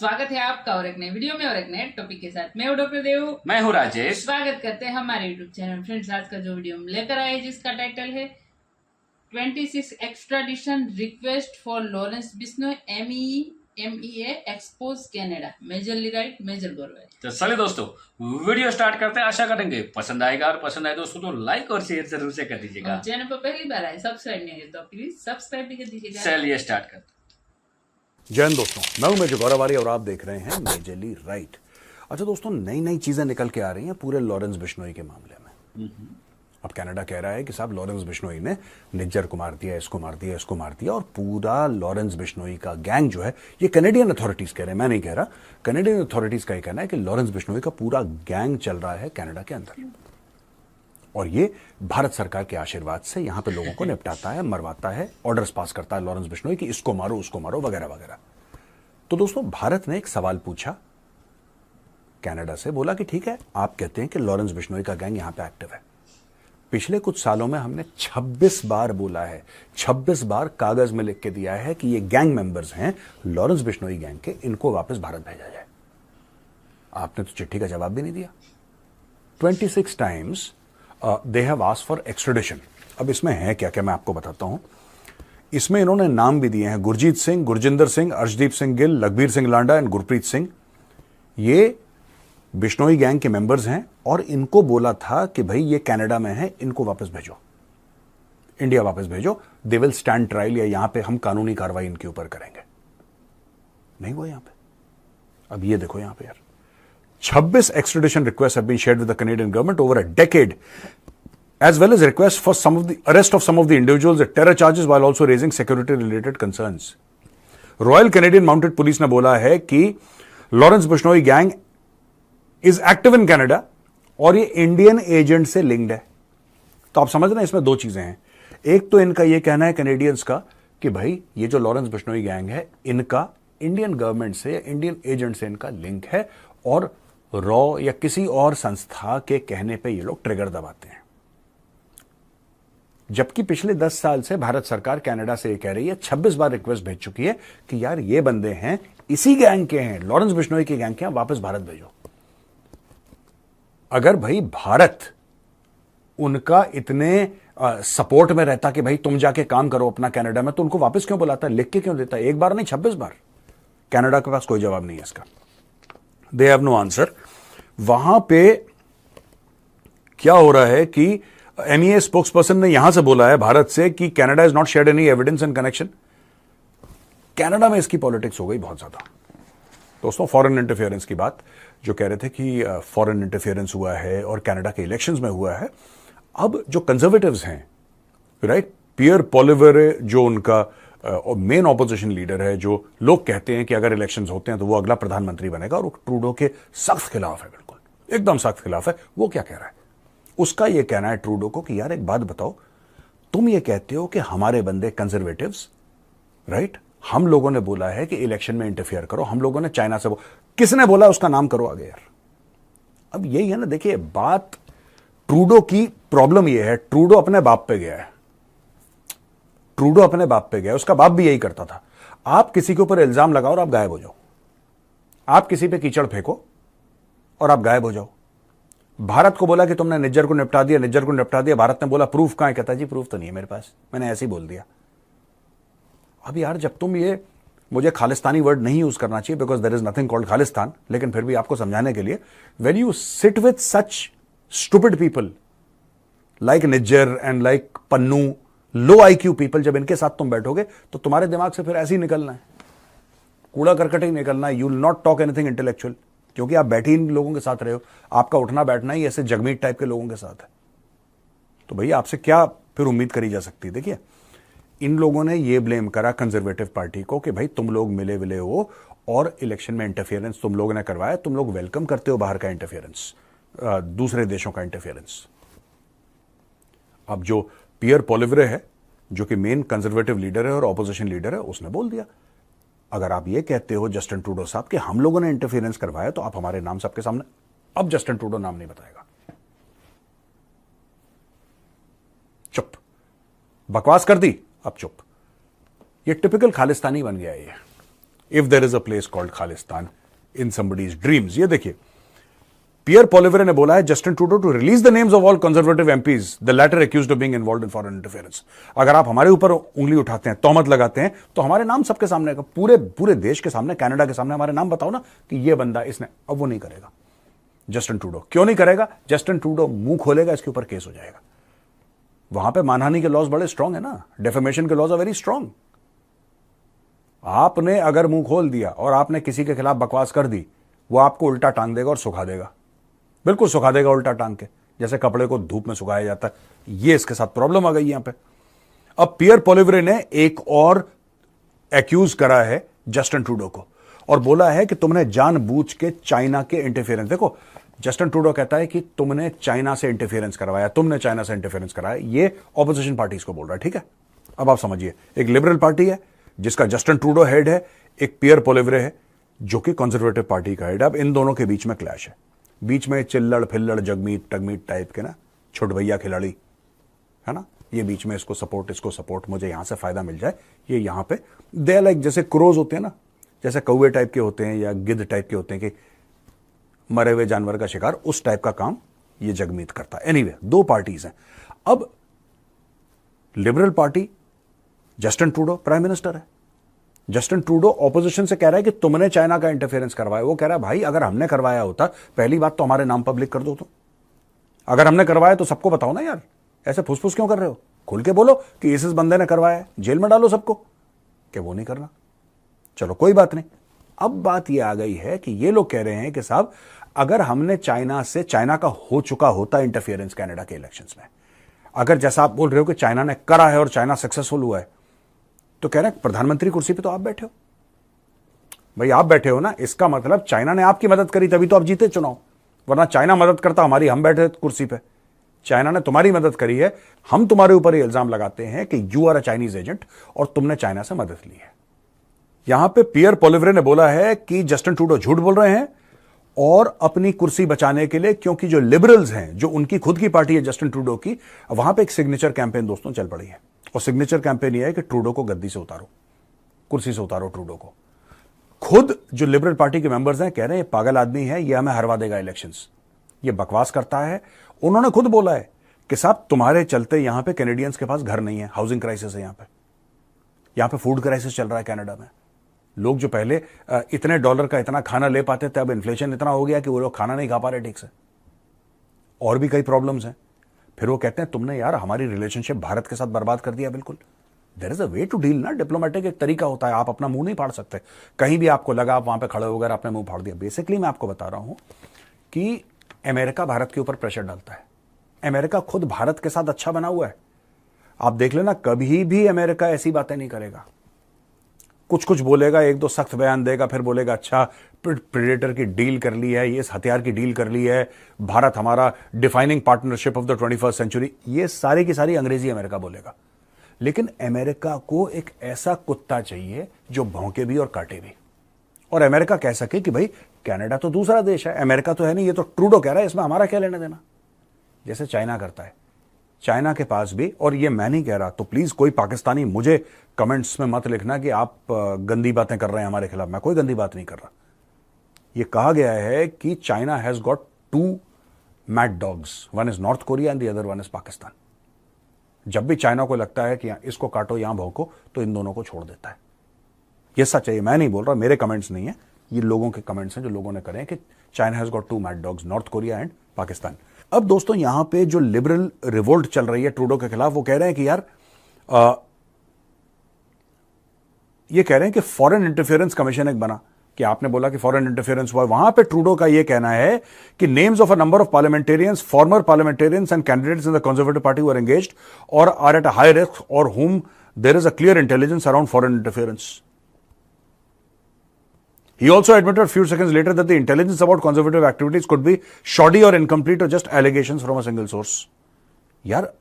स्वागत है आपका और एक नए वीडियो में और एक नए टॉपिक के साथ। मैं हूं डॉक्टर देव, मैं हूं राजेश। स्वागत करते हैं हमारे यूट्यूब चैनल। फ्रेंड्स, आज का जो वीडियो हम लेकर आए हैं जिसका टाइटल है 26 extradition request for Lawrence Bishnoi MEA expose Canada, majorly right major Gaurav. तो चलिए दोस्तों, वीडियो स्टार्ट करते हैं। आशा करेंगे पसंद आएगा, और पसंद आए दोस्तों तो लाइक और शेयर जरूर से कर दीजिएगा। चैनल पर पहली बार आए, सब्सक्राइब नहीं है तो प्लीज सब्सक्राइब भी कर दीजिएगा। चलिए स्टार्ट करते हैं। जय हिंद दोस्तों, मैं हूं मेजर गौरव और आप देख रहे हैं मेजरली राइट। अच्छा दोस्तों, नई नई चीजें निकल के आ रही हैं पूरे लॉरेंस बिश्नोई के मामले में। अब कनाडा कह रहा है कि साहब लॉरेंस बिश्नोई ने निज्जर को मार दिया, इसको मार दिया, इसको मार दिया, और पूरा लॉरेंस बिश्नोई का गैंग जो है, ये कैनेडियन अथॉरिटीज कह रहे हैं, मैं नहीं कह रहा, कैनेडियन अथॉरिटीज का ये कहना है कि लॉरेंस बिश्नोई का पूरा गैंग चल रहा है कनाडा के अंदर, और ये भारत सरकार के आशीर्वाद से यहां पे लोगों को निपटाता है, मरवाता है, ऑर्डर्स पास करता है लॉरेंस बिश्नोई कि इसको मारो, उसको मारो, वगैरह वगैरह। तो दोस्तों, भारत ने एक सवाल पूछा कनाडा से, बोला कि ठीक है, आप कहते हैं कि लॉरेंस बिश्नोई का गैंग यहां पे एक्टिव है। पिछले कुछ सालों में हमने 26 बार बोला है, 26 बार कागज में लिख के दिया है कि ये गैंग मेंबर्स हैं लॉरेंस बिश्नोई गैंग के, इनको वापस भारत भेजा जाए। आपने तो चिट्ठी का जवाब भी नहीं दिया। 26 times they have asked for extradition. अब इसमें है क्या क्या, मैं आपको बताता हूं। इसमें इन्होंने नाम भी दिए हैं, गुरजीत सिंह, गुरजिंदर सिंह, अर्शदीप सिंह गिल, लखबीर सिंह लांडा एंड गुरप्रीत सिंह। ये बिश्नोई गैंग के मेंबर्स हैं, और इनको बोला था कि भाई ये कनाडा में है, इनको वापस भेजो, इंडिया वापस भेजो, दे विल स्टैंड ट्रायल, या यहां पे हम कानूनी कार्रवाई इनके ऊपर करेंगे। नहीं हुआ यहां पे। अब ये देखो यहां पे यार, 26 extradition requests have been shared with the Canadian government over a decade, as well as requests for some of the arrest of some of the individuals at terror charges, while also raising security-related concerns. Royal Canadian Mounted Police ने बोला है कि Lawrence Bishnoi gang is active in Canada, और ये Indian agent से linked है। तो आप समझ रहे हैं, इसमें दो चीजें हैं। एक तो इनका ये कहना है कैनेडियंस का कि भाई ये जो लॉरेंस बिश्नोई गैंग है, इनका इंडियन गवर्नमेंट से, इंडियन एजेंट से इनका लिंक है, और रॉ या किसी और संस्था के कहने पे ये लोग ट्रिगर दबाते हैं। जबकि पिछले 10 साल से भारत सरकार कनाडा से ये कह रही है, 26 बार रिक्वेस्ट भेज चुकी है कि यार ये बंदे हैं, इसी गैंग के हैं, लॉरेंस बिश्नोई के गैंग के हैं, वापस भारत भेजो। अगर भाई भारत उनका इतने सपोर्ट में रहता कि भाई तुम जाके काम करो अपना कनाडा में, तो उनको वापस क्यों बुलाता, लिख के क्यों देता? एक बार नहीं, 26 बार। कनाडा के पास कोई जवाब नहीं है इसका। They have no answer. वहां पे क्या हो रहा है कि MEA स्पोक्सपर्सन ने यहां से बोला है भारत से कि Canada is not shared any evidence in connection. Canada में इसकी पॉलिटिक्स हो गई बहुत ज्यादा दोस्तों। फॉरेन इंटरफेरेंस की बात जो कह रहे थे कि फॉरेन इंटरफेरेंस हुआ है और कनाडा के इलेक्शंस में हुआ है। अब जो कंजर्वेटिव्स हैं, राइट, पियर पॉलिवेरे जो उनका मेन ऑपोजिशन लीडर है, जो लोग कहते हैं कि अगर इलेक्शंस होते हैं तो वो अगला प्रधानमंत्री बनेगा, और ट्रूडो के सख्त खिलाफ है, बिल्कुल एकदम सख्त खिलाफ है। वो क्या कह रहा है? उसका ये कहना है ट्रूडो को कि यार एक बात बताओ, तुम ये कहते हो कि हमारे बंदे कंजर्वेटिव्स, राइट, हम लोगों ने बोला है कि इलेक्शन में इंटरफेयर करो, हम लोगों ने चाइना से किसने बोला उसका नाम करो आगे यार। अब यही है ना, देखिए बात, ट्रूडो की प्रॉब्लम यह है, ट्रूडो अपने बाप पे गया है, ट्रूडो अपने बाप पे गया, उसका बाप भी यही करता था। आप किसी के ऊपर इल्जाम लगाओ और आप गायब हो जाओ, आप किसी पे कीचड़ फेंको और आप गायब हो जाओ। भारत को बोला कि तुमने निज्जर को निपटा दिया, निज्जर को निपटा दिया, भारत ने बोला प्रूफ कहां है, कहता जी प्रूफ तो नहीं है मेरे पास, मैंने ऐसे ही बोल दिया। अब यार जब तुम ये, मुझे खालिस्तानी वर्ड नहीं यूज करना चाहिए because there is nothing called Khalistan, लेकिन फिर भी आपको समझाने के लिए, when you sit with such stupid people like Nijjar and like Pannu, low IQ people, जब इनके साथ तुम बैठोगे तो तुम्हारे दिमाग से फिर ऐसे ही निकलना है, कूड़ा करकट ही निकलना है। You will not talk anything intellectual, क्योंकि आप बैठे इन लोगों के साथ रहे हो, आपका उठना बैठना ही ऐसे जगमीत टाइप के लोगों के साथ है। तो भैया आपसे क्या फिर उम्मीद करी जा सकती है? देखिए, इन लोगों ने ये ब्लेम करा कंजर्वेटिव पार्टी को कि भाई तुम लोग मिले विले हो और इलेक्शन में इंटरफेरेंस तुम लोगों ने करवाया, तुम लोग वेलकम करते हो बाहर का इंटरफेरेंस, दूसरे देशों का इंटरफेरेंस। अब जो पियर पॉलिवरे है, जो कि मेन कंजर्वेटिव लीडर है और ऑपोजिशन लीडर है, उसने बोल दिया, अगर आप ये कहते हो जस्टिन ट्रूडो साहब कि हम लोगों ने इंटरफेरेंस करवाया, तो आप हमारे नाम सबके सामने, अब जस्टिन ट्रूडो नाम नहीं बताएगा। चुप, बकवास कर दी, अब चुप। ये टिपिकल खालिस्तानी बन गया है ये। If there is a place called Khalistan in somebody's dreams. ये देखिए, पियर पॉलिवरे ने बोला है Justin Trudeau to release the names of all conservative MPs the latter accused of being involved in foreign interference. अगर आप हमारे ऊपर उंगली उठाते हैं, तोहमत लगाते हैं, तो हमारे नाम सबके सामने, पूरे देश के सामने, कनाडा के सामने हमारे नाम बताओ ना कि ये बंदा इसने। अब वो नहीं करेगा जस्टिन ट्रूडो। क्यों नहीं करेगा? जस्टिन ट्रूडो मुंह खोलेगा, इसके ऊपर केस हो जाएगा। वहां पे मानहानि के लॉज बड़े स्ट्रांग है ना, डेफेमेशन के लॉज आर वेरी स्ट्रांग। आपने अगर मुंह खोल दिया और आपने किसी के खिलाफ बकवास कर दी, वो आपको उल्टा टांग देगा और सुखा देगा, बिल्कुल सुखा देगा उल्टा टांग के, जैसे कपड़े को धूप में सुखाया जाता है। ये इसके साथ प्रॉब्लम आ गई यहां पे। अब पियर पॉलिवरे ने एक और एक्यूज करा है जस्टिन ट्रूडो को और बोला है कि तुमने जानबूझ के चाइना के इंटरफेरेंस, देखो जस्टिन ट्रूडो कहता है कि तुमने चाइना से इंटरफेरेंस करवाया, तुमने चाइना से इंटरफेरेंस कराया। ये ऑपोजिशन पार्टीज को बोल रहा है, ठीक है। अब आप समझिए, एक लिबरल पार्टी है जिसका जस्टिन ट्रूडो हेड है, एक पियर पॉलिवरे है जो कि कंजर्वेटिव पार्टी का हेड है। अब इन दोनों के बीच में क्लैश है, बीच में चिल्लड़ फिल्लड़ जगमीत टगमीत टाइप के ना, छोट भैया खिलाड़ी है ना, ये बीच में इसको सपोर्ट इसको सपोर्ट, मुझे यहां से फायदा मिल जाए। ये यहां पे दे लाइक जैसे क्रोज होते हैं ना, जैसे कौवे टाइप के होते हैं या गिद्ध टाइप के होते हैं कि मरे हुए जानवर का शिकार, उस टाइप का काम ये जगमीत करता है। एनीवे, दो पार्टीज हैं। अब liberal party, Justin Trudeau prime minister है, जस्टिन ट्रूडो ऑपोजिशन से कह रहा है कि तुमने चाइना का इंटरफेरेंस करवाया। वो कह रहा है भाई अगर हमने करवाया होता, पहली बात तो हमारे नाम पब्लिक कर दो तुम। अगर हमने करवाया तो सबको बताओ ना यार, ऐसे फुसफुस क्यों कर रहे हो? खुल के बोलो कि इस बंदे ने करवाया है, जेल में डालो सबको। कि वो नहीं करना, चलो कोई बात नहीं। अब बात ये आ गई है कि ये लोग कह रहे हैं कि साहब अगर हमने चाइना का हो चुका होता इंटरफेरेंस कनाडा के इलेक्शंस में, अगर जैसा आप बोल रहे हो कि चाइना ने करा है और चाइना सक्सेसफुल हुआ है, तो कह रहे हैं प्रधानमंत्री कुर्सी पे तो आप बैठे हो। भाई आप बैठे हो ना, इसका मतलब चाइना ने आपकी मदद करी तभी तो आप जीते चुनाव, वरना चाइना मदद करता हमारी, हम बैठे कुर्सी पे। चाइना ने तुम्हारी मदद करी है, हम तुम्हारे ऊपर ये इल्जाम लगाते हैं कि you are a Chinese agent और तुमने चाइना से मदद ली है। यहां पे पियर पॉलिवरे ने बोला है कि जस्टिन ट्रूडो झूठ बोल रहे हैं और अपनी कुर्सी बचाने के लिए, क्योंकि जो लिबरल्स हैं, जो उनकी खुद की पार्टी है जस्टिन ट्रूडो की, वहां पे एक सिग्नेचर कैंपेन दोस्तों चल पड़ी है। और सिग्नेचर कैंपेन यह है कि ट्रूडो को गद्दी से उतारो, कुर्सी से उतारो ट्रूडो को। खुद जो लिबरल पार्टी के मेंबर्स हैं कह रहे हैं ये पागल आदमी है, ये हमें हरवा देगा इलेक्शंस, ये बकवास करता है। उन्होंने खुद बोला है कि साहब तुम्हारे चलते यहां पे कैनेडियंस के पास घर नहीं है, हाउसिंग क्राइसिस है यहां पे फूड क्राइसिस चल रहा है कनाडा में। लोग जो पहले इतने डॉलर का इतना खाना ले पाते थे, अब इन्फ्लेशन इतना हो गया कि वो लोग खाना नहीं खा पा रहे ठीक से, और भी कई प्रॉब्लम्स हैं। फिर वो कहते हैं तुमने यार हमारी रिलेशनशिप भारत के साथ बर्बाद कर दिया। बिल्कुल, there is a way to deal ना, डिप्लोमेटिक एक तरीका होता है, आप अपना मुंह नहीं फाड़ सकते। कहीं भी आपको लगा आप वहां पे खड़े हो गए, आपने मुंह फाड़ दिया। बेसिकली मैं आपको बता रहा हूं कि अमेरिका भारत के ऊपर प्रेशर डालता है। अमेरिका खुद भारत के साथ अच्छा बना हुआ है, आप देख लेना, कभी भी अमेरिका ऐसी बातें नहीं करेगा। कुछ कुछ बोलेगा, एक दो सख्त बयान देगा, फिर बोलेगा अच्छा प्रेडेटर की डील कर ली है, ये इस हथियार की डील कर ली है, भारत हमारा defining partnership of the 21st century, ये सारी की सारी अंग्रेजी अमेरिका बोलेगा। लेकिन अमेरिका को एक ऐसा कुत्ता चाहिए जो भौंके भी और काटे भी, और अमेरिका कह सके कि भाई कनाडा तो दूसरा देश है, अमेरिका तो है नहीं, ये तो ट्रूडो कह रहा है, इसमें हमारा क्या लेना देना। जैसे चाइना करता है, चाइना के पास भी, और ये मैं नहीं कह रहा, तो प्लीज कोई पाकिस्तानी मुझे कमेंट्स में मत लिखना कि आप गंदी बातें कर रहे हैं हमारे खिलाफ। मैं कोई गंदी बात नहीं कर रहा। ये कहा गया है कि China has got 2 mad dogs, one is north Korea and the other one is Pakistan. जब भी चाइना को लगता है कि इसको काटो यहां भौंको, तो इन दोनों को छोड़ देता है। ये सच है, मैं नहीं बोल रहा, मेरे कमेंट्स नहीं है, ये लोगों के कमेंट्स हैं जो लोगों ने करे हैं कि China has got 2 mad dogs, north Korea and Pakistan. अब दोस्तों यहां पे जो लिबरल रिवोल्ट चल रही है ट्रूडो के खिलाफ, वो कह रहे हैं कि यार ये कह रहे हैं कि फॉरेन इंटरफेरेंस कमीशन एक बना, कि आपने बोला कि फॉरेन इंटरफेरेंस हुआ। वहां पे ट्रूडो का ये कहना है कि names of a number of parliamentarians, former parliamentarians and candidates in the conservative party were engaged और are at a high risk और whom there is a clear intelligence around foreign interference. He also admitted a few seconds later that the intelligence about conservative activities could be shoddy or incomplete or just allegations from a single source. यार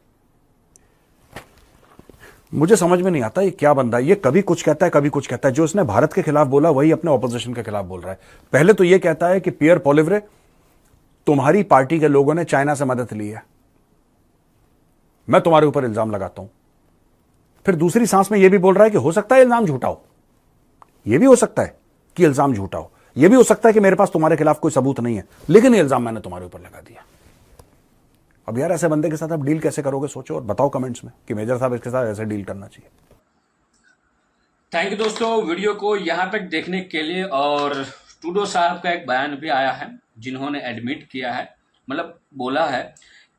मुझे समझ में नहीं आता ये क्या बंदा है, ये कभी कुछ कहता है कभी कुछ कहता है। जो इसने भारत के खिलाफ बोला वही अपने ऑपोजिशन के खिलाफ बोल रहा है। पहले तो ये कहता है कि पियर पॉलिवरे तुम्हारी पार्टी के लोगों ने चाइना से मदद ली है, मैं तुम्हारे ऊपर इल्जाम लगाता हूं। फिर दूसरी सांस में यह भी बोल रहा है कि हो सकता है इल्जाम झूठा हो। ये भी हो सकता है कि इल्जाम झूठा हो, ये भी हो सकता है कि मेरे पास तुम्हारे खिलाफ कोई सबूत नहीं है, लेकिन ये इल्जाम मैंने तुम्हारे ऊपर लगा दिया। अब यार ऐसे बंदे के साथ आप डील कैसे करोगे, सोचो और बताओ कमेंट्स में कि मेजर साहब इसके साथ ऐसे डील करना चाहिए। थैंक यू दोस्तों वीडियो को यहाँ तक देखने के लिए। और ट्रूडो साहब का एक बयान भी आया है जिन्होंने एडमिट किया है, मतलब बोला है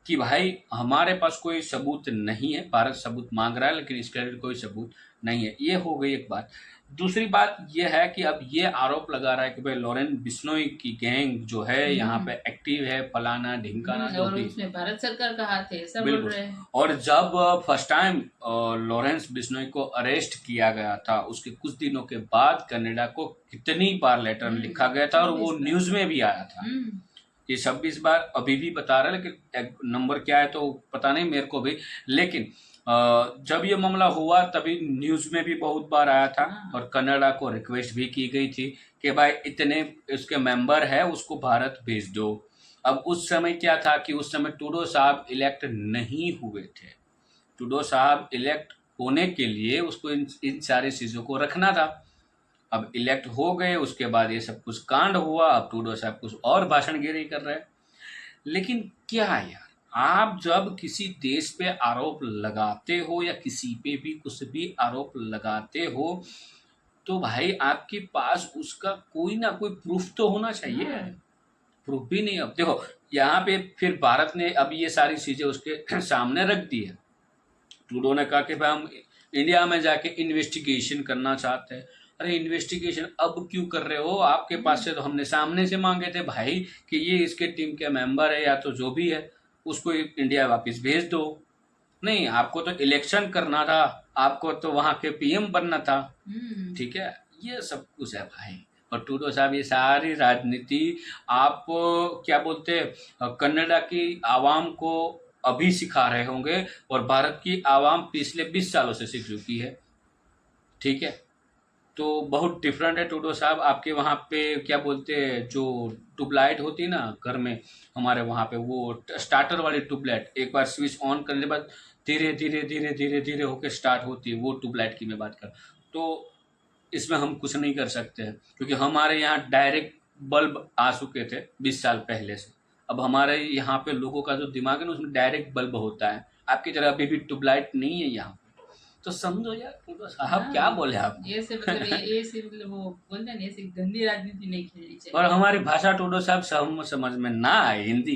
कि भाई हमारे पास कोई सबूत नहीं है, भारत सबूत मांग रहा है लेकिन इसके लिए कोई सबूत नहीं है। ये हो गई एक बात। दूसरी बात ये है कि अब ये आरोप लगा रहा है कि भाई लॉरेंस बिश्नोई की गैंग जो है यहाँ पे एक्टिव है, फलाना ढिमकाना जो और भी। उसमें भारत सरकार का हाथ है ऐसा बोल बिल्कुल। रहे हैं। और जब फर्स्ट टाइम लॉरेंस बिश्नोई को अरेस्ट किया गया था, उसके कुछ दिनों के बाद कनाडा को कितनी बार लेटर लिखा गया था और वो न्यूज में भी आया था। ये 26 बार अभी भी बता रहा है, लेकिन नंबर क्या है तो पता नहीं मेरे को भी। लेकिन जब ये मामला हुआ तभी न्यूज में भी बहुत बार आया था और कनाडा को रिक्वेस्ट भी की गई थी कि भाई इतने उसके मेंबर है उसको भारत भेज दो। अब उस समय क्या था कि उस समय ट्रूडो साहब इलेक्ट नहीं हुए थे। ट्रूडो साहब इलेक्ट होने के लिए उसको इन सारी चीज़ों को रखना था। अब इलेक्ट हो गए, उसके बाद ये सब कुछ कांड हुआ, अब ट्रूडो साहब कुछ और भाषणगिरी कर रहे हैं। लेकिन क्या यार, आप जब किसी देश पे आरोप लगाते हो या किसी पे भी कुछ भी आरोप लगाते हो तो भाई आपके पास उसका कोई ना कोई प्रूफ तो होना चाहिए। प्रूफ भी नहीं। अब देखो यहाँ पे फिर भारत ने अब ये सारी चीजें उसके सामने रख दी है। ट्रूडो ने कहा कि भाई हम इंडिया में जाके इन्वेस्टिगेशन करना चाहते हैं। अरे इन्वेस्टिगेशन अब क्यों कर रहे हो? आपके पास से तो हमने सामने से मांगे थे भाई कि ये इसके टीम के मेंबर है या तो जो भी है उसको इंडिया वापस भेज दो। नहीं, आपको तो इलेक्शन करना था, आपको तो वहां के पीएम बनना था। ठीक है, ये सब कुछ है भाई। और ट्रूडो साहब ये सारी राजनीति आप क्या बोलते हैं कनाडा की आवाम को अभी सिखा रहे होंगे और भारत की आवाम पिछले 20 सालों से सीख चुकी है। ठीक है, तो बहुत डिफरेंट है ट्रूडो साहब। आपके वहाँ पे क्या बोलते हैं जो ट्यूबलाइट होती है ना घर में, हमारे वहाँ पे वो स्टार्टर वाली ट्यूबलाइट एक बार स्विच ऑन करने के बाद धीरे धीरे धीरे धीरे धीरे होकर स्टार्ट होती है, वो ट्यूबलाइट की मैं बात कर। तो इसमें हम कुछ नहीं कर सकते हैं क्योंकि हमारे यहाँ डायरेक्ट बल्ब आ चुके थे 20 साल पहले से। अब हमारे यहाँ पे लोगों का जो दिमाग है ना उसमें डायरेक्ट बल्ब होता है, आपकी तरह अभी भी ट्यूबलाइट नहीं है यहाँ। तो समझो यार ट्रूडो साहब क्या बोले आप। ये से मतलब ये से मतलब वो बोलते हैं ना ऐसी गंदी राजनीति नहीं खेलनी चाहिए। और हमारी भाषा ट्रूडो साहब समझ में ना आए हिंदी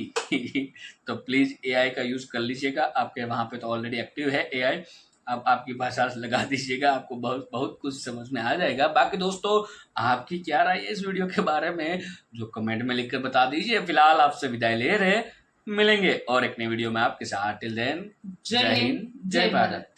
तो प्लीज एआई का यूज कर लीजिएगा। आपके वहाँ पे तो ऑलरेडी एक्टिव है एआई, आप आपकी भाषा से लगा दीजिएगा, आपको बहुत बहुत कुछ समझ में आ जाएगा। बाकी दोस्तों आपकी क्या राय है इस वीडियो के बारे में जो कमेंट में लिखकर बता दीजिए। फिलहाल आपसे विदाई ले रहे, मिलेंगे और एक नई वीडियो में आपके साथ। टिल देन जय हिंद जय भारत।